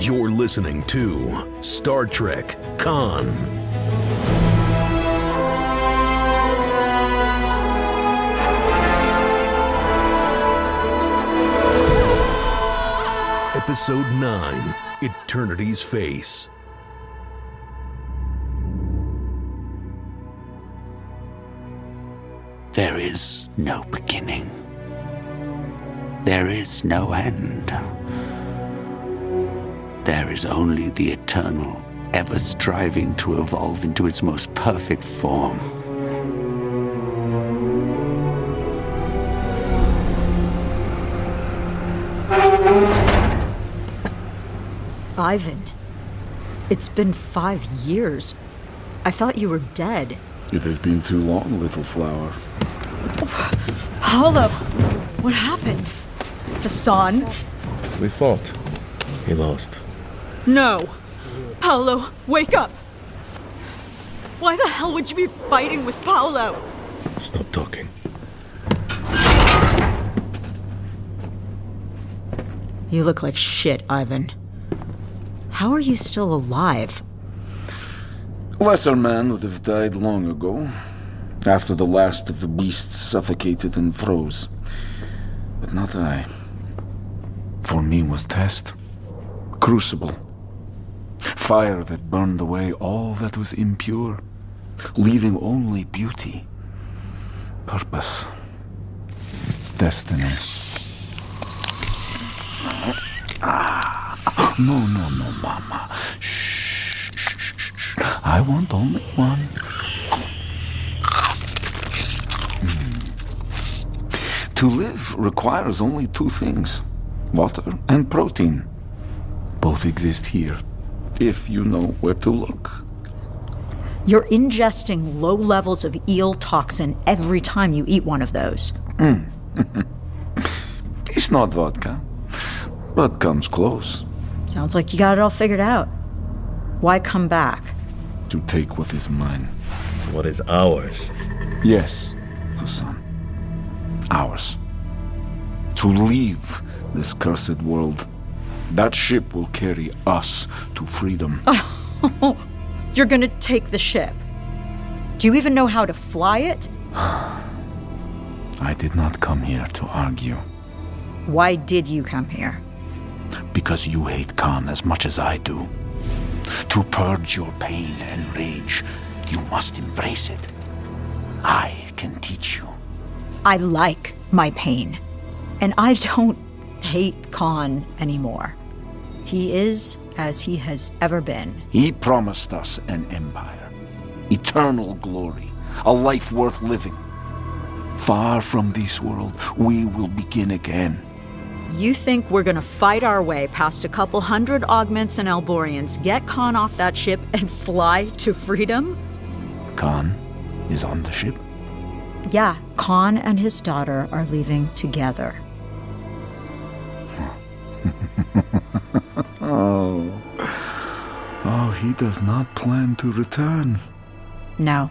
You're listening to Star Trek Con. Episode 9, Eternity's Face. There is no beginning. There is no end. There is only the eternal, ever striving to evolve into its most perfect form. Ivan, it's been 5 years. I thought you were dead. It has been too long, little flower. Paolo, what happened? Hassan? We fought. He lost. No. Paolo, wake up. Why the hell would you be fighting with Paolo? Stop talking. You look like shit, Ivan. How are you still alive? Lesser man would have died long ago, after the last of the beasts suffocated and froze. But not I. For me was test. Crucible. Fire that burned away all that was impure, leaving only beauty, purpose, destiny. No, Mama. Shh. I want only one. To live requires only two things, water and protein. Both exist here, if you know where to look. You're ingesting low levels of eel toxin every time you eat one of those. It's not vodka, but comes close. Sounds like you got it all figured out. Why come back? To take what is mine. What is ours? Yes, Hassan. Ours. To leave this cursed world. That ship will carry us to freedom. You're gonna take the ship. Do you even know how to fly it? I did not come here to argue. Why did you come here? Because you hate Khan as much as I do. To purge your pain and rage, you must embrace it. I can teach you. I like my pain. And I don't hate Khan anymore. He is as he has ever been. He promised us an empire, eternal glory, a life worth living. Far from this world, we will begin again. You think we're gonna fight our way past a couple hundred augments and Elborians, get Khan off that ship, and fly to freedom? Khan is on the ship? Yeah, Khan and his daughter are leaving together. Oh, he does not plan to return. No,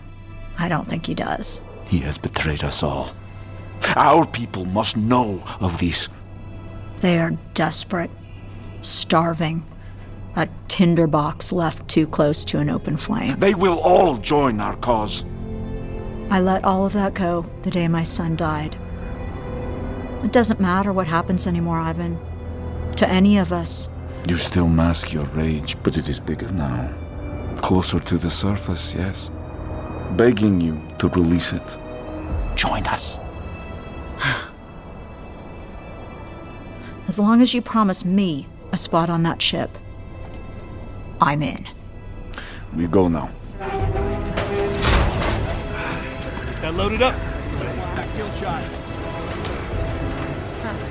I don't think he does. He has betrayed us all. Our people must know of this. They are desperate, starving, a tinderbox left too close to an open flame. They will all join our cause. I let all of that go the day my son died. It doesn't matter what happens anymore, Ivan. To any of us. You still mask your rage, but it is bigger now. Closer to the surface, yes. Begging you to release it. Join us. As long as you promise me a spot on that ship, I'm in. We go now. Got loaded up.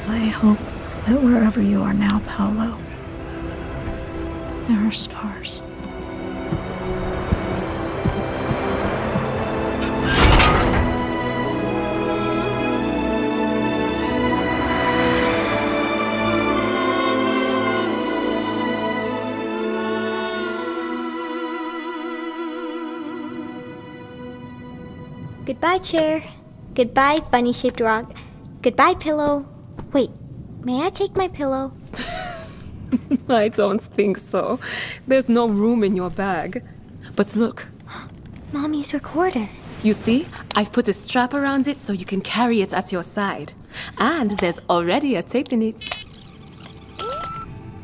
I hope that wherever you are now, Paolo, there are stars. Goodbye, chair. Goodbye, funny-shaped rock. Goodbye, pillow. Wait, may I take my pillow? I don't think so. There's no room in your bag. But look. Mommy's recorder. You see? I've put a strap around it so you can carry it at your side. And there's already a tape in it.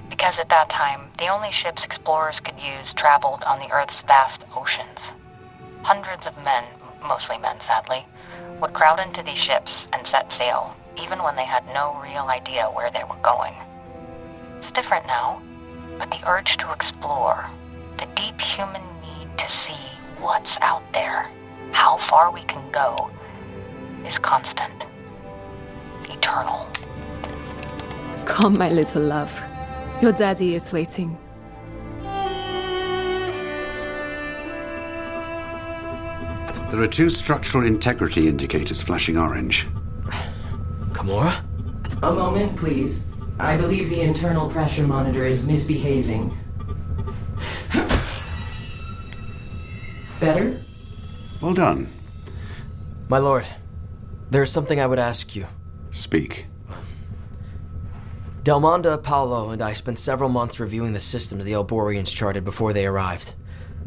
Because at that time, the only ships explorers could use traveled on the Earth's vast oceans. Hundreds of men, mostly men sadly, would crowd into these ships and set sail, even when they had no real idea where they were going. It's different now, but the urge to explore, the deep human need to see what's out there, how far we can go, is constant, eternal. Come, my little love. Your daddy is waiting. There are 2 structural integrity indicators flashing orange. Kimura? A moment, please. I believe the internal pressure monitor is misbehaving. Better? Well done. My lord, there's something I would ask you. Speak. Delmonda, Paolo, and I spent several months reviewing the systems the Elborians charted before they arrived.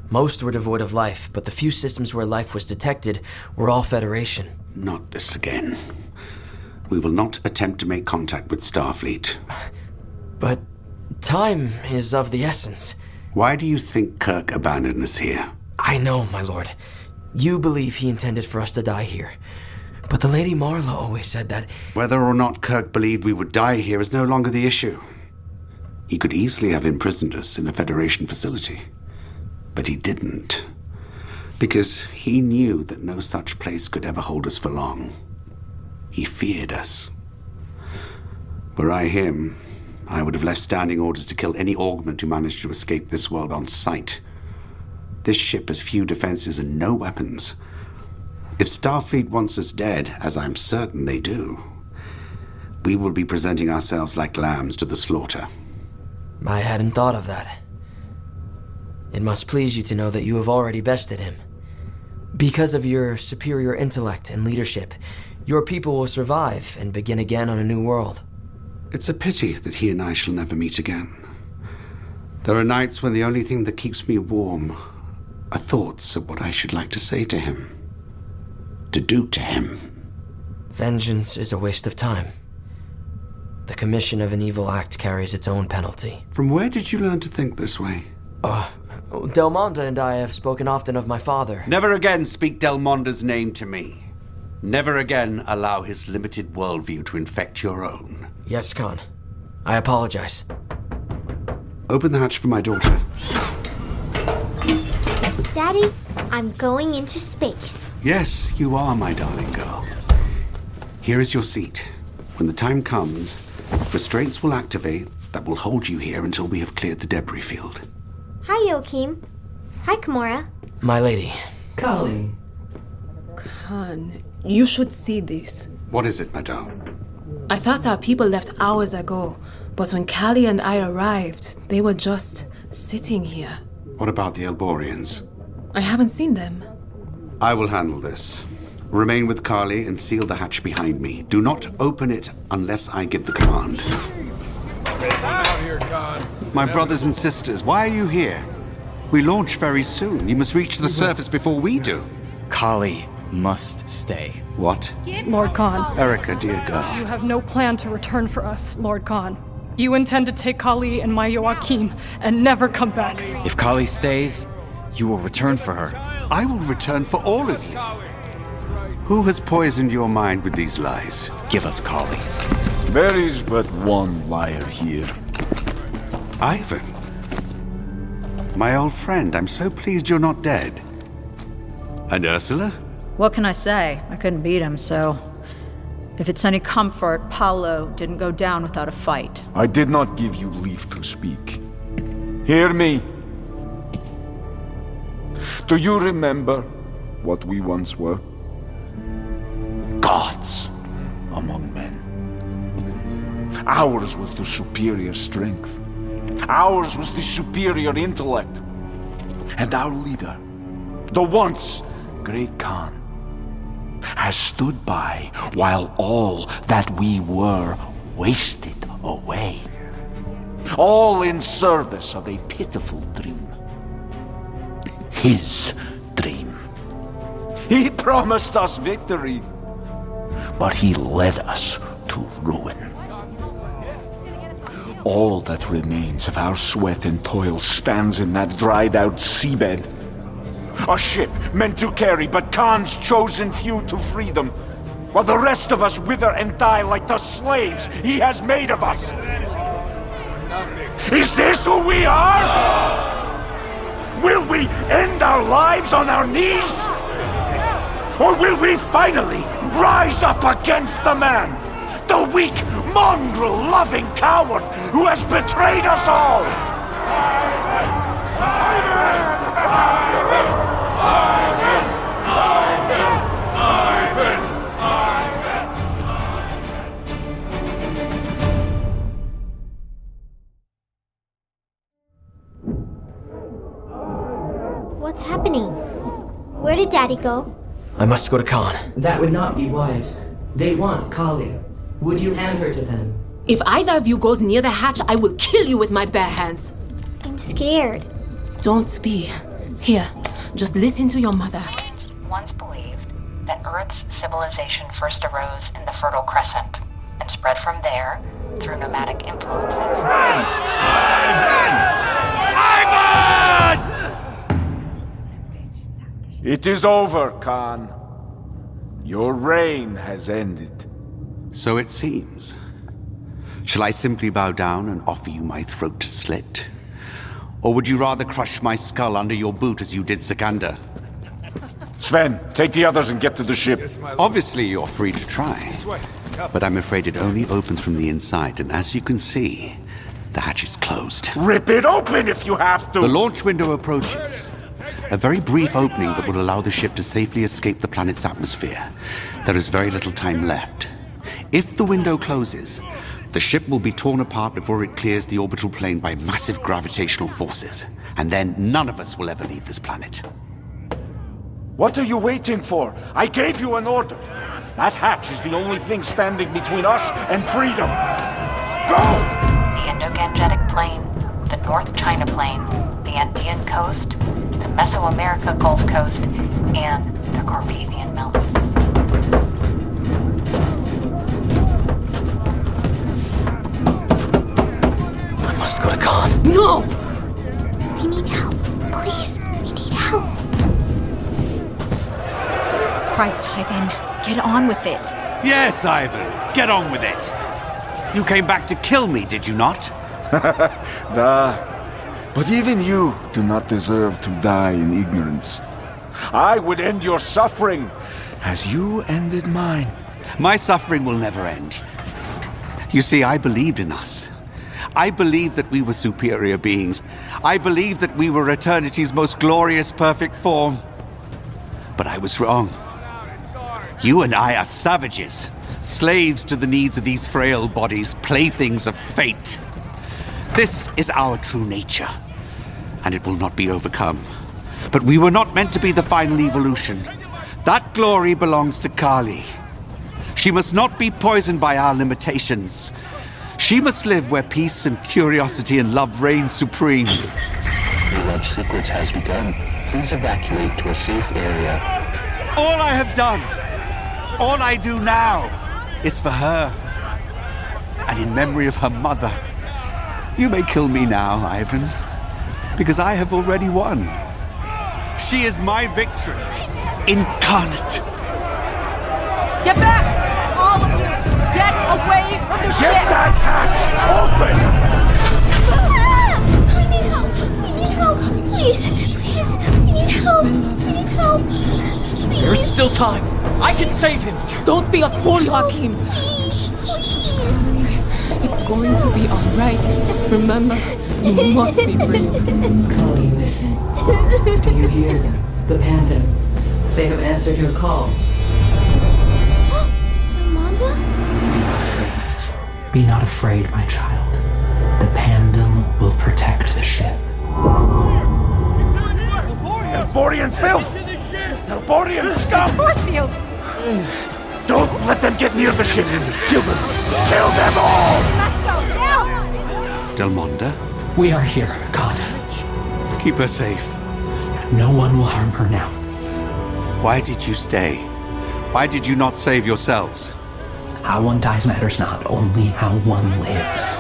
Most were devoid of life, but the few systems where life was detected were all Federation. Not this again. We will not attempt to make contact with Starfleet. But time is of the essence. Why do you think Kirk abandoned us here? I know, my lord. You believe he intended for us to die here. But the Lady Marla always said that... Whether or not Kirk believed we would die here is no longer the issue. He could easily have imprisoned us in a Federation facility. But he didn't. Because he knew that no such place could ever hold us for long. He feared us. Were I him, I would have left standing orders to kill any augment who managed to escape this world on sight. This ship has few defenses and no weapons. If Starfleet wants us dead, as I'm certain they do, we will be presenting ourselves like lambs to the slaughter. I hadn't thought of that. It must please you to know that you have already bested him. Because of your superior intellect and leadership, your people will survive and begin again on a new world. It's a pity that he and I shall never meet again. There are nights when the only thing that keeps me warm are thoughts of what I should like to say to him. To do to him. Vengeance is a waste of time. The commission of an evil act carries its own penalty. From where did you learn to think this way? Delmonda and I have spoken often of my father. Never again speak Delmonda's name to me. Never again allow his limited worldview to infect your own. Yes, Khan. I apologize. Open the hatch for my daughter. Daddy, I'm going into space. Yes, you are, my darling girl. Here is your seat. When the time comes, restraints will activate that will hold you here until we have cleared the debris field. Hi, Joachim. Hi, Kimura. My lady. Kali. Khan, you should see this. What is it, madame? I thought our people left hours ago, but when Kali and I arrived, they were just sitting here. What about the Elborians? I haven't seen them. I will handle this. Remain with Kali and seal the hatch behind me. Do not open it unless I give the command. My brothers and sisters, why are you here? We launch very soon. You must reach the surface before we do. Kali must stay. What? Lord Khan. Erica, dear girl. You have no plan to return for us, Lord Khan. You intend to take Kali and my Joachim and never come back. If Kali stays, you will return for her. I will return for all of you. Who has poisoned your mind with these lies? Give us Kali. There is but one liar here. Ivan. My old friend, I'm so pleased you're not dead. And Ursula? What can I say? I couldn't beat him, so... If it's any comfort, Paolo didn't go down without a fight. I did not give you leave to speak. Hear me. Do you remember what we once were? Gods among men. Ours was the superior strength. Ours was the superior intellect. And our leader, the once great Khan, has stood by while all that we were wasted away. all in service of a pitiful dream. His dream. He promised us victory, but he led us to ruin. All that remains of our sweat and toil stands in that dried-out seabed. A ship meant to carry but Khan's chosen few to freedom, while the rest of us wither and die like the slaves he has made of us. Is this who we are? Will we end our lives on our knees? Or will we finally rise up against the man, the weak, mongrel-loving coward who has betrayed us all? What's happening? Where did Daddy go? I must go to Khan. That would not be wise. They want Kali. Would you hand her to them? If either of you goes near the hatch, I will kill you with my bare hands. I'm scared. Don't be. Here, just listen to your mother. Once believed that Earth's civilization first arose in the Fertile Crescent and spread from there through nomadic influences. Ivan! It is over, Khan. Your reign has ended. So it seems. Shall I simply bow down and offer you my throat to slit? Or would you rather crush my skull under your boot as you did Sikander? Sven, take the others and get to the ship. Obviously, you're free to try. But I'm afraid it only opens from the inside, and as you can see, the hatch is closed. Rip it open if you have to! The launch window approaches. A very brief opening that will allow the ship to safely escape the planet's atmosphere. There is very little time left. If the window closes, the ship will be torn apart before it clears the orbital plane by massive gravitational forces. And then none of us will ever leave this planet. What are you waiting for? I gave you an order. That hatch is the only thing standing between us and freedom. Go! The Indo-Gangetic Plain, the North China Plain, the Andean Coast, the Mesoamerica Gulf Coast, and the Carpathian Mountains. I must go to Khan. No! We need help. Please, we need help. Christ, Ivan, get on with it. Yes, Ivan, get on with it. You came back to kill me, did you not? But even you do not deserve to die in ignorance. I would end your suffering as you ended mine. My suffering will never end. You see, I believed in us. I believed that we were superior beings. I believed that we were eternity's most glorious, perfect form. But I was wrong. You and I are savages, slaves to the needs of these frail bodies, playthings of fate. This is our true nature, and it will not be overcome. But we were not meant to be the final evolution. That glory belongs to Kali. She must not be poisoned by our limitations. She must live where peace and curiosity and love reign supreme. The Lodge sequence has begun. Please evacuate to a safe area. All I have done, all I do now, is for her, and in memory of her mother. You may kill me now, Ivan, because I have already won. She is my victory, incarnate. Get back! All of you! Get away from the ship! Get that hatch open! We need help! We need help! Please! Please! We need help! We need help! Please. There's still time. I can save him. Don't be a fool, Joachim. Please! It's going to be all right. Remember, you must be brave. Kali, listen. Do you hear them? The panda. They have answered your call. Damanda? Be not afraid, my child. The pandem will protect the ship. Elborian filth! Elborian scum! Force field! Don't let them get near the ship! Kill them! Kill them all! Let's go, now! Delmonda? We are here, Khan. Keep her safe. No one will harm her now. Why did you stay? Why did you not save yourselves? How one dies matters not, only how one lives.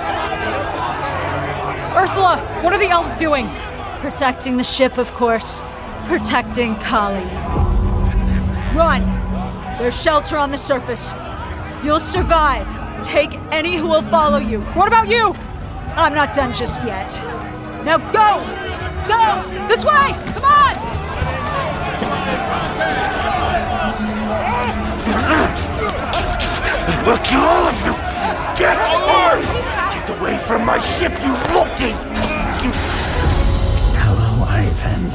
Ursula, what are the elves doing? Protecting the ship, of course. Protecting Kali. Run! There's shelter on the surface. You'll survive. Take any who will follow you. What about you? I'm not done just yet. Now go! Go! This way! Come on! We'll kill all of you! Get away! Get away from my ship, you monkey! Hello, Ivan.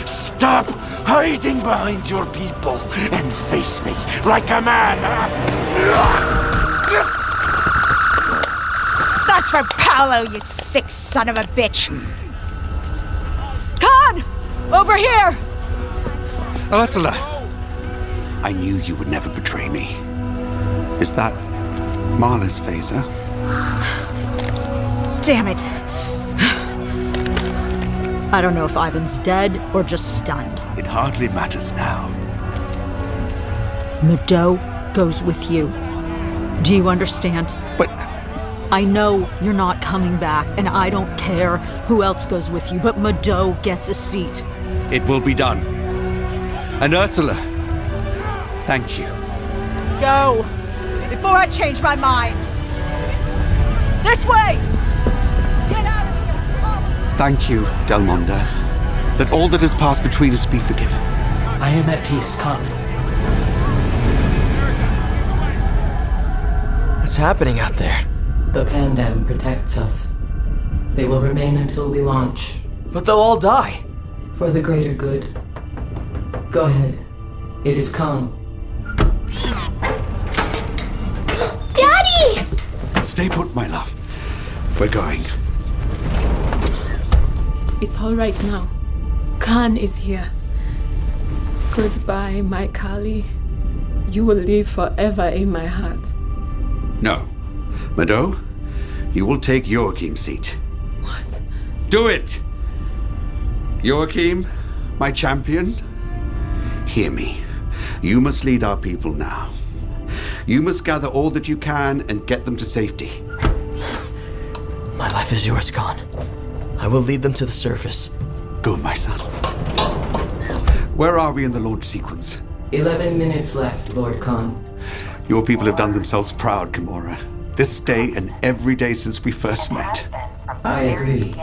Stop hiding behind your people and face me like a man! That's for Paolo, you sick son of a bitch! Khan! Over here! Ursula! I knew you would never betray me. Is that Marla's phaser? Damn it. I don't know if Ivan's dead or just stunned. It hardly matters now. Meadow goes with you. Do you understand? But I know you're not coming back, and I don't care who else goes with you, but Meadow gets a seat. it will be done. And Ursula, thank you. Go! Before I change my mind! This way! Get out of here! Thank you, Delmonda. That all that has passed between us be forgiven. I am at peace, Khan. What's happening out there? The pandem protects us. They will remain until we launch. But they'll all die. For the greater good. Go ahead. It is Khan. Daddy! Stay put, my love. We're going. It's all right now. Khan is here. Goodbye, my Kali. You will live forever in my heart. No. Meadow, you will take Joachim's seat. What? Do it! Joachim, my champion, hear me. You must lead our people now. You must gather all that you can and get them to safety. My life is yours, Khan. I will lead them to the surface. Go, my son. Where are we in the launch sequence? 11 minutes left, Lord Khan. Your people have done themselves proud, Gamora. This day and every day since we first met. I agree.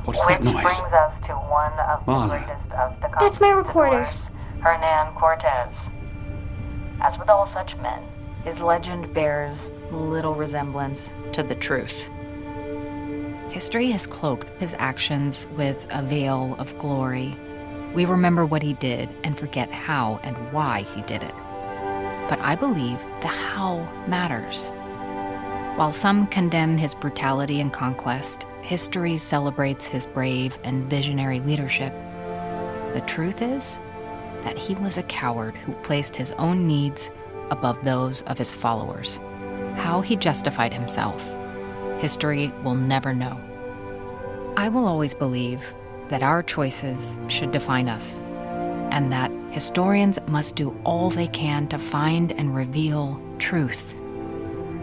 What's that noise? Which brings us to one of the Marla. greatest of the That's my recorder. Hernan Cortez. As with all such men, his legend bears little resemblance to the truth. History has cloaked his actions with a veil of glory. We remember what he did and forget how and why he did it. But I believe the how matters. While some condemn his brutality and conquest, history celebrates his brave and visionary leadership. The truth is that he was a coward who placed his own needs above those of his followers. How he justified himself, history will never know. I will always believe that our choices should define us, and that historians must do all they can to find and reveal truth,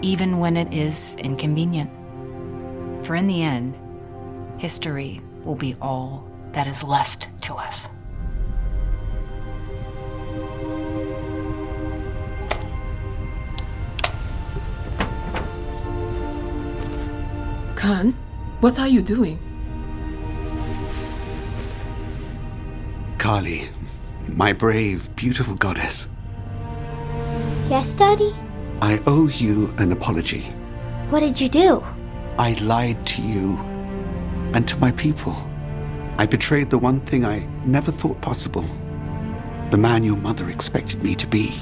even when it is inconvenient. For in the end, history will be all that is left to us. Khan, what are you doing? Kali, my brave, beautiful goddess. Yes, Daddy? I owe you an apology. What did you do? I lied to you and to my people. I betrayed the one thing I never thought possible. The man your mother expected me to be.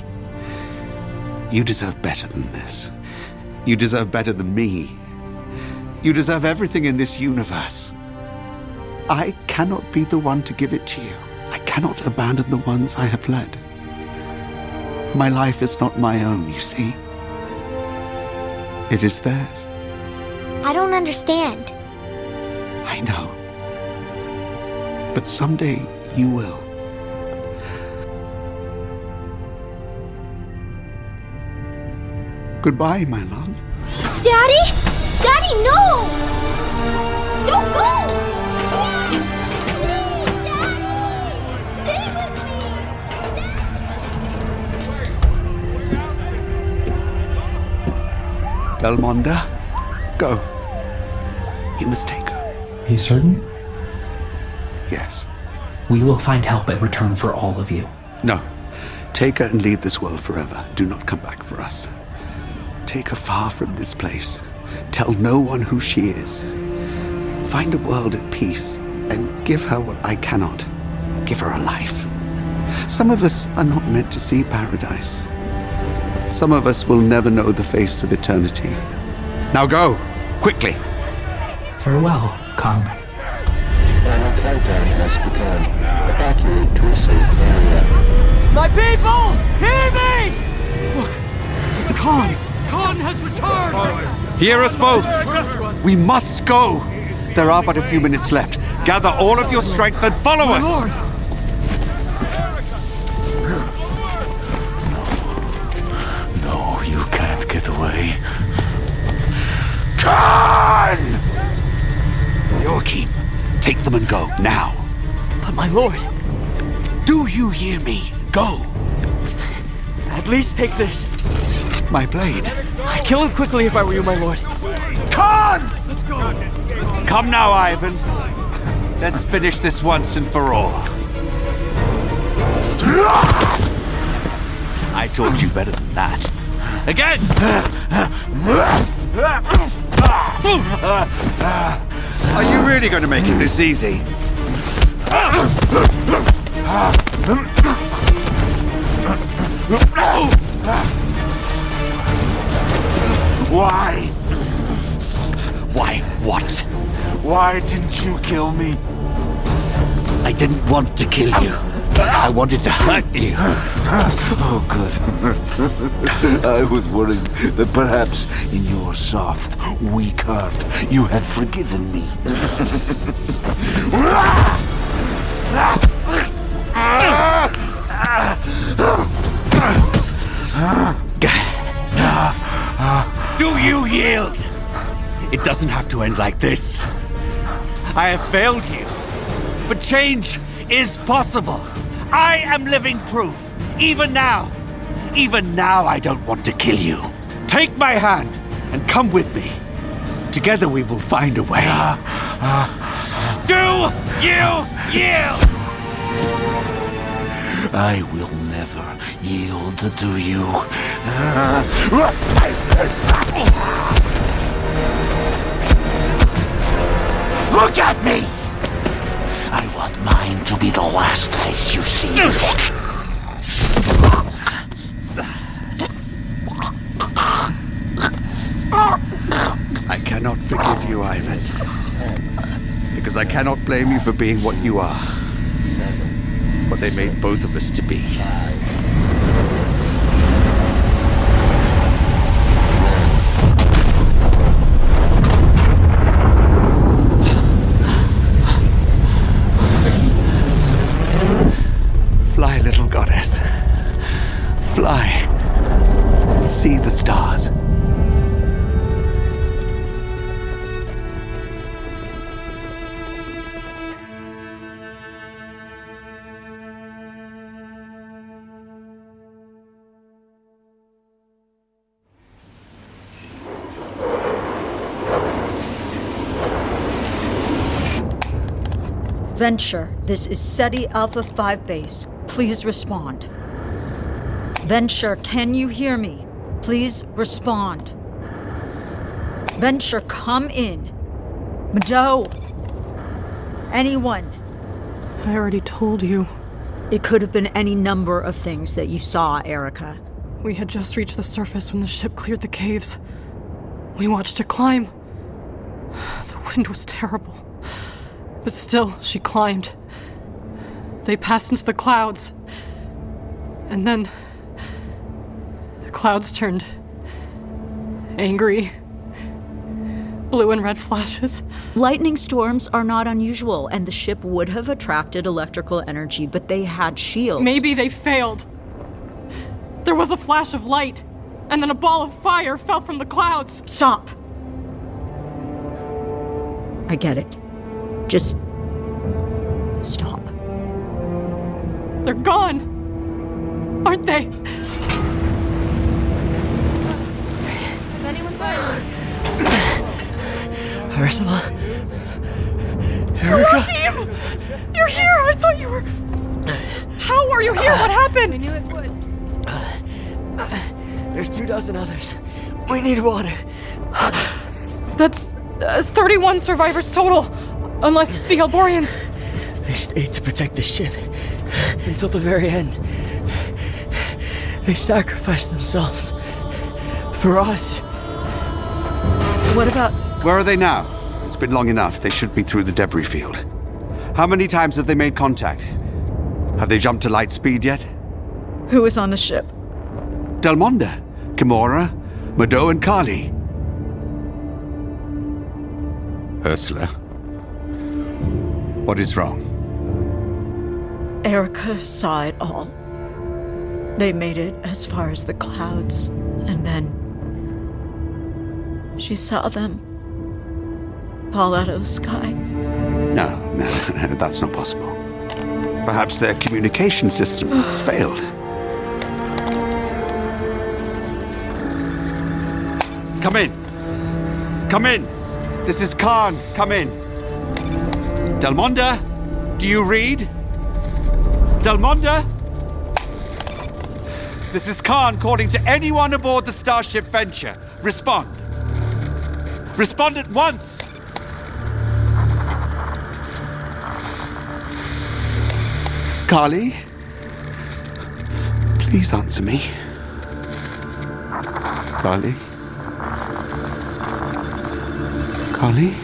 You deserve better than this. You deserve better than me. You deserve everything in this universe. I cannot be the one to give it to you. I cannot abandon the ones I have led. My life is not my own, you see. It is theirs. I don't understand. I know. But someday you will. Goodbye, my love. Daddy? Daddy, no! Don't go! Please, Daddy! Stay with me! Belmonda, go. You must take her. Are you certain? Yes. We will find help in return for all of you. No. Take her and leave this world forever. Do not come back for us. Take her far from this place. Tell no one who she is. Find a world at peace and give her what I cannot. Give her a life. Some of us are not meant to see paradise. Some of us will never know the face of eternity. Now go, quickly. Farewell, Khan. Final countdown has begun. Evacuate to a safe area. My people, hear me! Look, it's Khan. Khan has returned. Hear us both. We must go. There are but a few minutes left. Gather all of your strength and follow us. Lord. No, you can't get away. Khan! Joachim, take them and go, now. But my lord... Do you hear me? Go. At least take this. My blade. I'd kill him quickly if I were you, my lord. Khan! Let's go. Come now, Ivan. Let's finish this once and for all. I taught you better than that. Again! Are you really going to make it this easy? Why? Why what? Why didn't you kill me? I didn't want to kill you. I wanted to hurt you. Oh, good. I was worried that perhaps in your soft, weak heart you had forgiven me. Do you yield? It doesn't have to end like this. I have failed you, but change is possible. I am living proof. Even now I don't want to kill you. Take my hand and come with me. Together we will find a way. Do you yield? I will never yield to you. Look at me! I want mine to be the last face you see. I cannot forgive you, Ivan. Because I cannot blame you for being what you are. What they made both of us to be. Fly, little goddess. Fly. See the stars. Venture, this is Ceti Alpha V base. Please respond. Venture, can you hear me? Please respond. Venture, come in. Majo. Anyone. I already told you. It could have been any number of things that you saw, Erica. We had just reached the surface when the ship cleared the caves. We watched it climb. The wind was terrible. But still, she climbed. They passed into the clouds. And then... the clouds turned... angry. blue and red flashes. Lightning storms are not unusual, and the ship would have attracted electrical energy, but they had shields. Maybe they failed. There was a flash of light, and then a ball of fire fell from the clouds. Stop. I get it. Just stop. They're gone, aren't they? Is anyone fine? Ursula? Erica? Rahim! You're here! I thought you were... How are you here? What happened? We knew it would. There's 24 others. We need water. That's 31 survivors total, unless the Alborians... They stayed to protect the ship until the very end. They sacrificed themselves for us. What about... Where are they now? It's been long enough. They should be through the debris field. How many times have they made contact? Have they jumped to light speed yet? Who was on the ship? Delmonda, Kimura, Mado, and Kali. Ursula, what is wrong? Erica saw it all. They made it as far as the clouds, and then she saw them fall out of the sky. No, that's not possible. Perhaps their communication system has failed. Come in. Come in. This is Khan. Come in. Delmonda, do you read? Delmonda? This is Khan calling to anyone aboard the Starship Venture. Respond. Respond at once! Kali? Please answer me. Kali? Kali?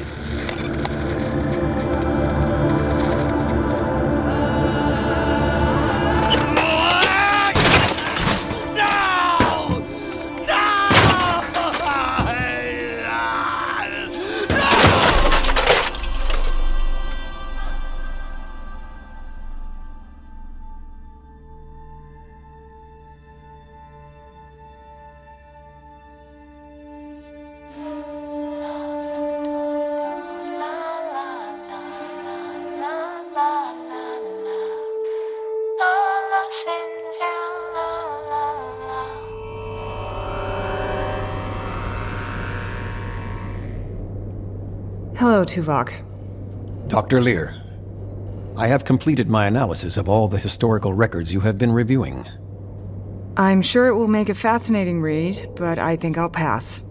Hello, Tuvok. Dr. Lear, I have completed my analysis of all the historical records you have been reviewing. I'm sure it will make a fascinating read, but I think I'll pass.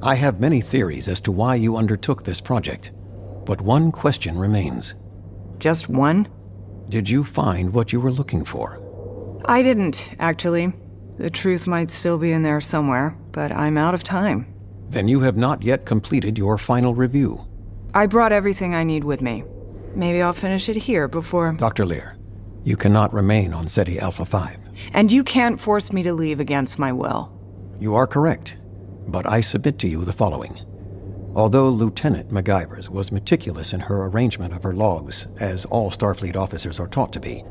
I have many theories as to why you undertook this project, but one question remains. Just one? Did you find what you were looking for? I didn't, actually. The truth might still be in there somewhere, but I'm out of time. Then you have not yet completed your final review. I brought everything I need with me. Maybe I'll finish it here before... Dr. Lear, you cannot remain on Ceti Alpha V. And you can't force me to leave against my will. You are correct, but I submit to you the following. Although Lieutenant MacGyvers was meticulous in her arrangement of her logs, as all Starfleet officers are taught to be,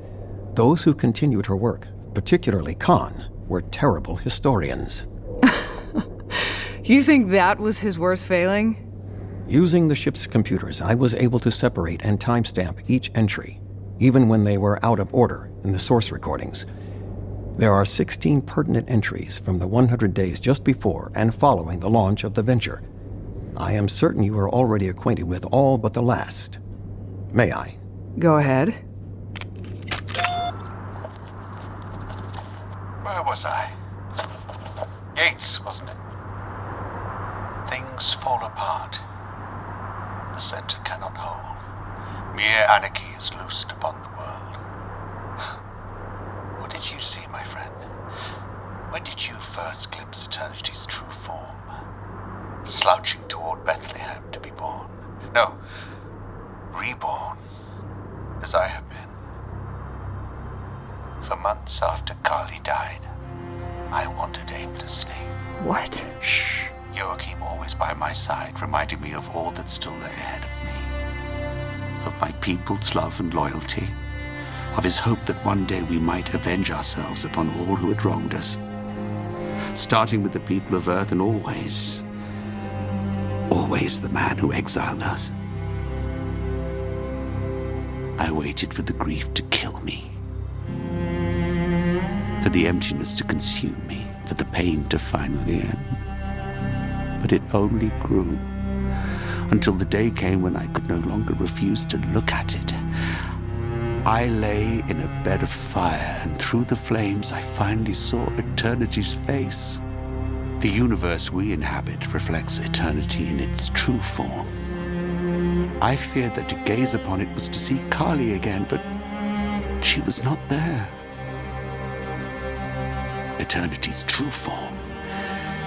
those who continued her work, particularly Khan, were terrible historians. You think that was his worst failing? Using the ship's computers, I was able to separate and timestamp each entry, even when they were out of order in the source recordings. There are 16 pertinent entries from the 100 days just before and following the launch of the Venture. I am certain you are already acquainted with all but the last. May I? Go ahead. Where was I? Gates, wasn't it? Things fall apart. The center cannot hold. Mere anarchy is loosed upon the world. What did you see, my friend? When did you first glimpse eternity's true form? Slouching toward Bethlehem to be born. No, reborn, as I have been. For months after Kali died, I wandered aimlessly. What? Shh. Joachim always by my side, reminding me of all that still lay ahead of me. Of my people's love and loyalty. Of his hope that one day we might avenge ourselves upon all who had wronged us. Starting with the people of Earth and always the man who exiled us. I waited for the grief to kill me. For the emptiness to consume me. For the pain to finally end. But it only grew until the day came when I could no longer refuse to look at it. I lay in a bed of fire, and through the flames I finally saw eternity's face. The universe we inhabit reflects eternity in its true form. I feared that to gaze upon it was to see Kali again, but she was not there. Eternity's true form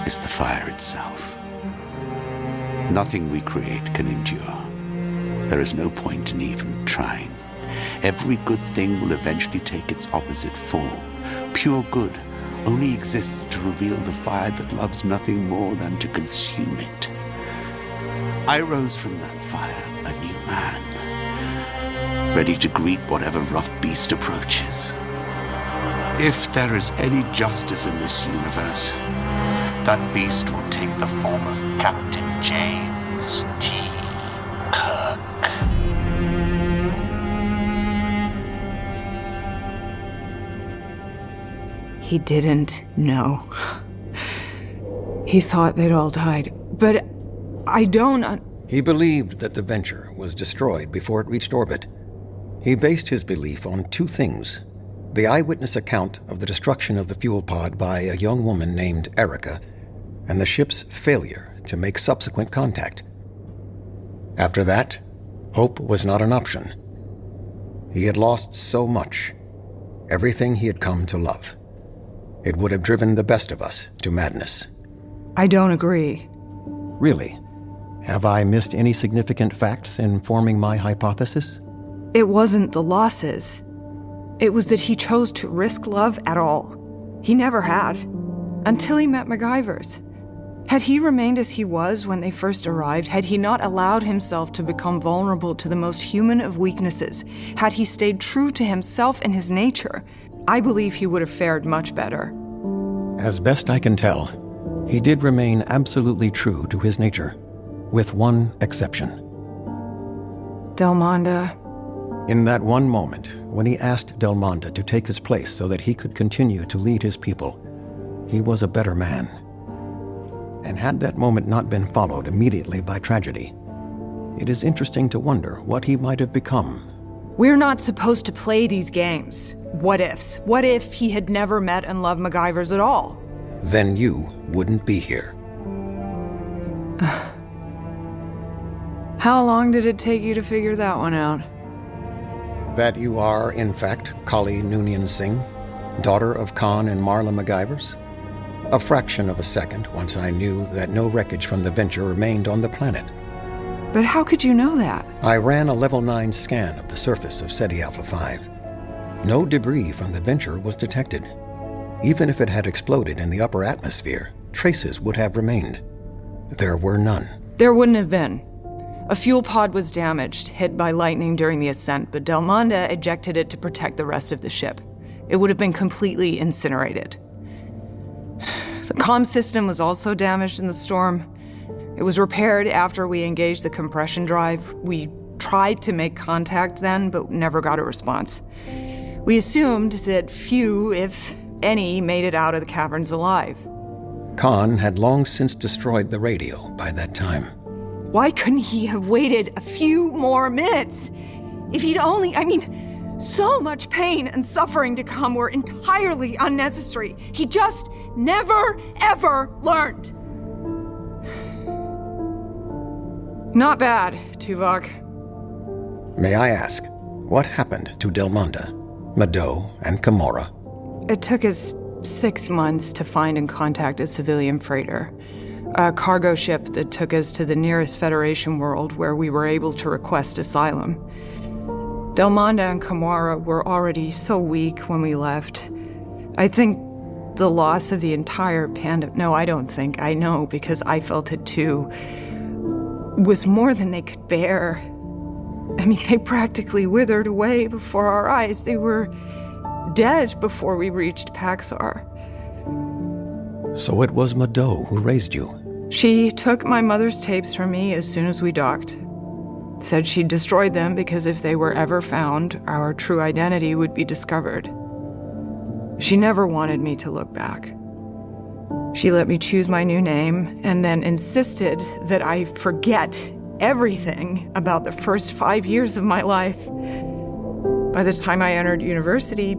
is the fire itself. Nothing we create can endure. There is no point in even trying. Every good thing will eventually take its opposite form. Pure good only exists to reveal the fire that loves nothing more than to consume it. I rose from that fire a new man, ready to greet whatever rough beast approaches. If there is any justice in this universe, that beast will take the form of Captain James T. Kirk. He didn't know. He thought they'd all died, but I don't... He believed that the Venture was destroyed before it reached orbit. He based his belief on two things: the eyewitness account of the destruction of the fuel pod by a young woman named Erica, and the ship's failure to make subsequent contact. After that, hope was not an option. He had lost so much, everything he had come to love. It would have driven the best of us to madness. I don't agree. Really? Have I missed any significant facts in forming my hypothesis? It wasn't the losses. It was that he chose to risk love at all. He never had. Until he met MacGyvers. Had he remained as he was when they first arrived, had he not allowed himself to become vulnerable to the most human of weaknesses, had he stayed true to himself and his nature, I believe he would have fared much better. As best I can tell, he did remain absolutely true to his nature, with one exception. Delmonda. In that one moment, when he asked Delmonda to take his place so that he could continue to lead his people, he was a better man. And had that moment not been followed immediately by tragedy, it is interesting to wonder what he might have become. We're not supposed to play these games. What ifs? What if he had never met and loved MacGyvers at all? Then you wouldn't be here. How long did it take you to figure that one out? That you are, in fact, Kali Noonien Singh, daughter of Khan and Marla MacGyvers? A fraction of a second once I knew that no wreckage from the Venture remained on the planet. But how could you know that? I ran a level 9 scan of the surface of Ceti Alpha V. No debris from the Venture was detected. Even if it had exploded in the upper atmosphere, traces would have remained. There were none. There wouldn't have been. A fuel pod was damaged, hit by lightning during the ascent, but Delmonda ejected it to protect the rest of the ship. It would have been completely incinerated. The comm system was also damaged in the storm. It was repaired after we engaged the compression drive. We tried to make contact then, but never got a response. We assumed that few, if any, made it out of the caverns alive. Khan had long since destroyed the radio by that time. Why couldn't he have waited a few more minutes? If he'd only, so much pain and suffering to come were entirely unnecessary. He just never, ever learned. Not bad, Tuvok. May I ask, what happened to Delmonda, Mado, and Kimura? It took us 6 months to find and contact a civilian freighter. A cargo ship that took us to the nearest Federation world where we were able to request asylum. Delmonda and Kimura were already so weak when we left. I think The loss of the entire pandemic, no, I don't think, I know because I felt it too, was more than they could bear. I mean, they practically withered away before our eyes. They were dead before we reached Paxar. So it was Mado who raised you? She took my mother's tapes from me as soon as we docked. Said she destroyed them because if they were ever found, our true identity would be discovered. She never wanted me to look back. She let me choose my new name and then insisted that I forget everything about the first 5 years of my life. By the time I entered university,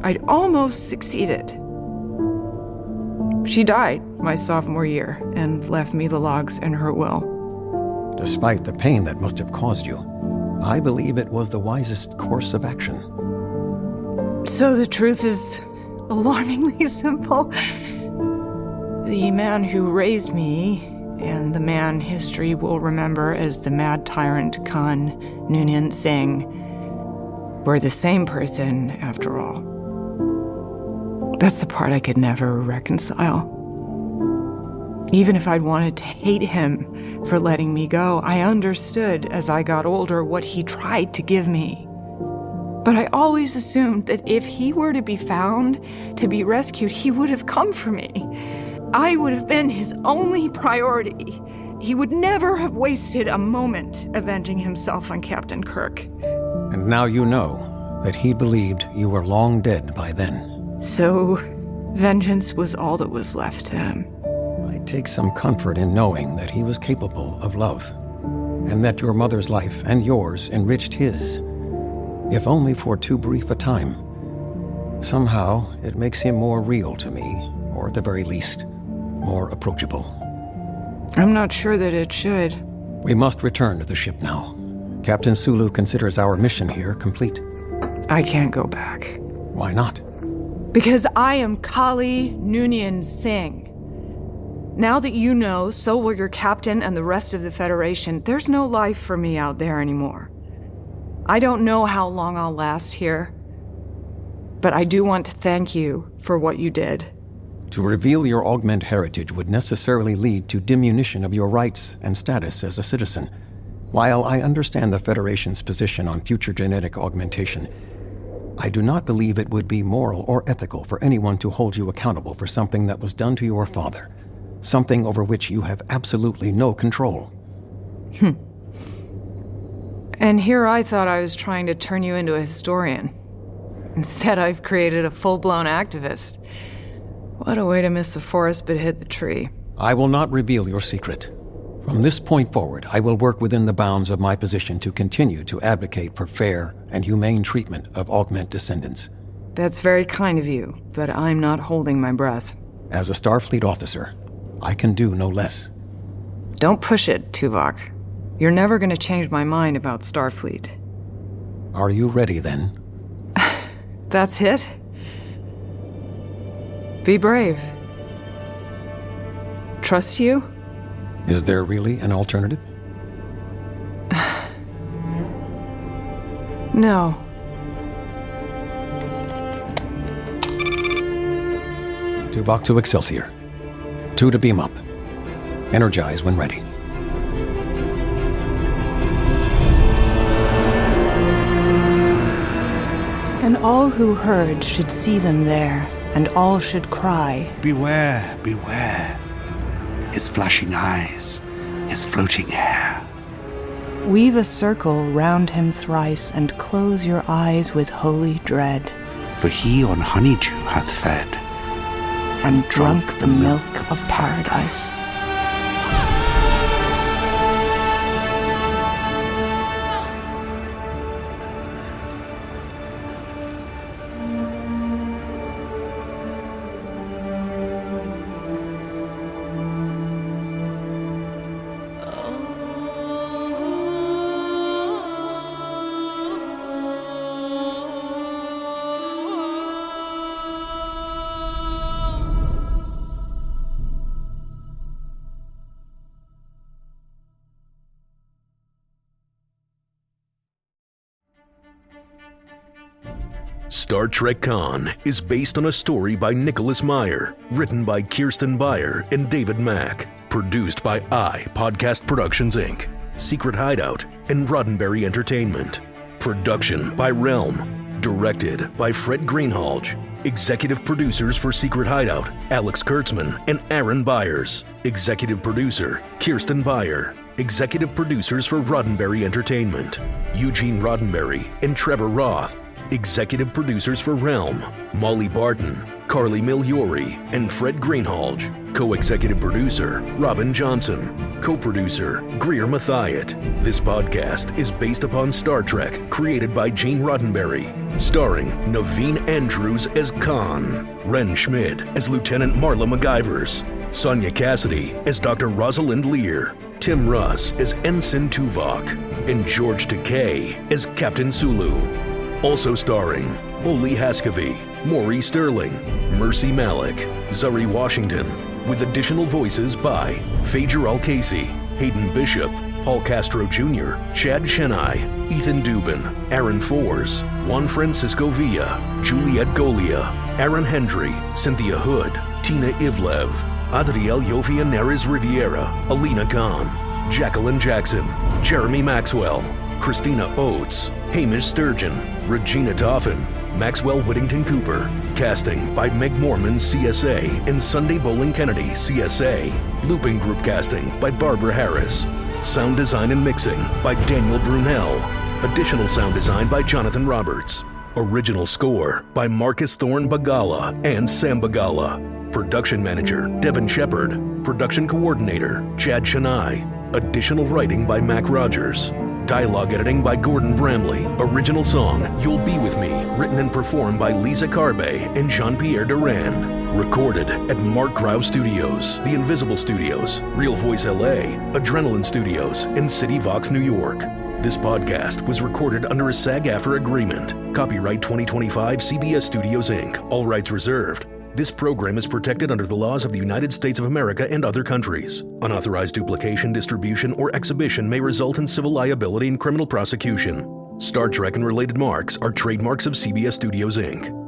I'd almost succeeded. She died my sophomore year and left me the logs in her will. Despite the pain that must have caused you, I believe it was the wisest course of action. So the truth is alarmingly simple. The man who raised me, and the man history will remember as the mad tyrant Khan Noonien Singh, were the same person after all. That's the part I could never reconcile. Even if I'd wanted to hate him for letting me go, I understood as I got older what he tried to give me. But I always assumed that if he were to be found, to be rescued, he would have come for me. I would have been his only priority. He would never have wasted a moment avenging himself on Captain Kirk. And now you know that he believed you were long dead by then. So, vengeance was all that was left to him. I take some comfort in knowing that he was capable of love, and that your mother's life and yours enriched his, if only for too brief a time. Somehow, it makes him more real to me, or at the very least, more approachable. I'm not sure that it should. We must return to the ship now. Captain Sulu considers our mission here complete. I can't go back. Why not? Because I am Kali Noonien Singh. Now that you know, so will your captain and the rest of the Federation, there's no life for me out there anymore. I don't know how long I'll last here, but I do want to thank you for what you did. To reveal your augment heritage would necessarily lead to diminution of your rights and status as a citizen. While I understand the Federation's position on future genetic augmentation, I do not believe it would be moral or ethical for anyone to hold you accountable for something that was done to your father, something over which you have absolutely no control. And here I thought I was trying to turn you into a historian. Instead, I've created a full-blown activist. What a way to miss the forest but hit the tree. I will not reveal your secret. From this point forward, I will work within the bounds of my position to continue to advocate for fair and humane treatment of augment descendants. That's very kind of you, but I'm not holding my breath. As a Starfleet officer, I can do no less. Don't push it, Tuvok. You're never going to change my mind about Starfleet. Are you ready, then? That's it? Be brave. Trust you? Is there really an alternative? No. Tuvok to Excelsior. 2 to beam up. Energize when ready. And all who heard should see them there, and all should cry, "Beware, beware. His flashing eyes, his floating hair." Weave a circle round him thrice, and close your eyes with holy dread. For he on honeydew hath fed, and drunk the milk of paradise. Star Trek Con is based on a story by Nicholas Meyer, written by Kirsten Beyer and David Mack, produced by Podcast Productions Inc., Secret Hideout, and Roddenberry Entertainment. Production by Realm, directed by Fred Greenhalgh. Executive producers for Secret Hideout, Alex Kurtzman and Aaron Baiers. Executive producer, Kirsten Beyer. Executive producers for Roddenberry Entertainment, Eugene Roddenberry and Trevor Roth. Executive producers for Realm, Molly Barton, Carly Migliori, and Fred Greenhalgh. Co-executive producer, Robyn Johnson. Co-producer, Greer Mathiat. This podcast is based upon Star Trek, created by Gene Roddenberry. Starring Naveen Andrews as Khan, Ren Schmid as Lieutenant Marla McIvers, Sonia Cassidy as Dr. Rosalind Lear, Tim Russ as Ensign Tuvok, and George Takei as Captain Sulu. Also starring Oli Haskavy, Maury Sterling, Mercy Malik, Zuri Washington, with additional voices by Phaedra Al-Casey, Hayden Bishop, Paul Castro Jr., Chad Chennai, Ethan Dubin, Aaron Foers, Juan Francisco Villa, Juliet Golia, Aaron Hendry, Cynthia Hood, Tina Ivlev, Adriel Yofia Neres Riviera, Alina Khan, Jacqueline Jackson, Jeremy Maxwell, Christina Oates, Hamish Sturgeon, Regina Toffin, Maxwell Whittington Cooper. Casting by Meg Mormon, CSA, and Sunday Bowling Kennedy, CSA. Looping group casting by Barbara Harris. Sound design and mixing by Daniel Brunel. Additional sound design by Jonathan Roberts. Original score by Marcus Thorne Bagala and Sam Bagala. Production manager, Devin Shepard. Production coordinator, Chad Chennai. Additional writing by Mac Rogers. Dialogue editing by Gordon Bramley. Original song, You'll Be With Me, written and performed by Lisa Carbe and Jean-Pierre Duran. Recorded at Mark Krause Studios, The Invisible Studios, Real Voice LA, Adrenaline Studios, and City Vox, New York. This podcast was recorded under a SAG-AFTRA agreement. Copyright 2025 CBS Studios, Inc., all rights reserved. This program is protected under the laws of the United States of America and other countries. Unauthorized duplication, distribution, or exhibition may result in civil liability and criminal prosecution. Star Trek and related marks are trademarks of CBS Studios, Inc.